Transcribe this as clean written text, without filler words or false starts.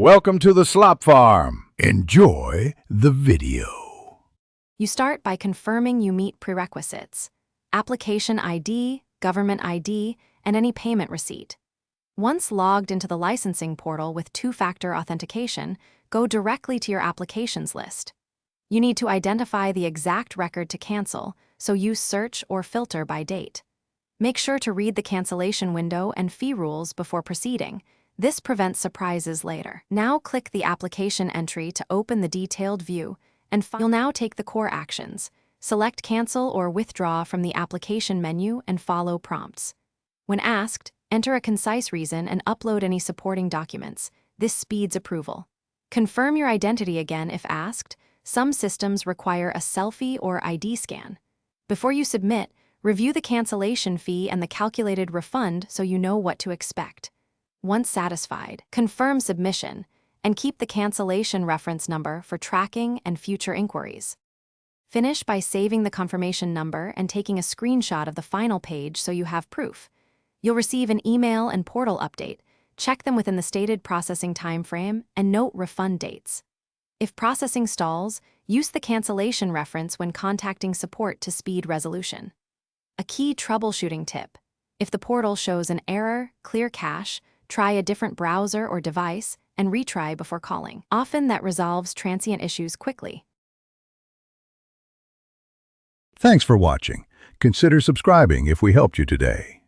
Welcome to the Slop Farm. Enjoy the video. You start by confirming you meet prerequisites: application ID, government ID, and any payment receipt. Once logged into the licensing portal with two-factor authentication, go directly to your applications list. You need to identify the exact record to cancel, so use search or filter by date. Make sure to read the cancellation window and fee rules before proceeding. This prevents surprises later. Now click the application entry to open the detailed view, and you'll now take the core actions. Select cancel or withdraw from the application menu and follow prompts. When asked, enter a concise reason and upload any supporting documents. This speeds approval. Confirm your identity again if asked. Some systems require a selfie or ID scan. Before you submit, review the cancellation fee and the calculated refund so you know what to expect. Once satisfied, confirm submission and keep the cancellation reference number for tracking and future inquiries. Finish by saving the confirmation number and taking a screenshot of the final page so you have proof. You'll receive an email and portal update. Check them within the stated processing timeframe and note refund dates. If processing stalls, use the cancellation reference when contacting support to speed resolution. A key troubleshooting tip: if the portal shows an error, clear cache, try a different browser or device, and retry before calling. Often that resolves transient issues quickly. Thanks for watching. Consider subscribing if we helped you today.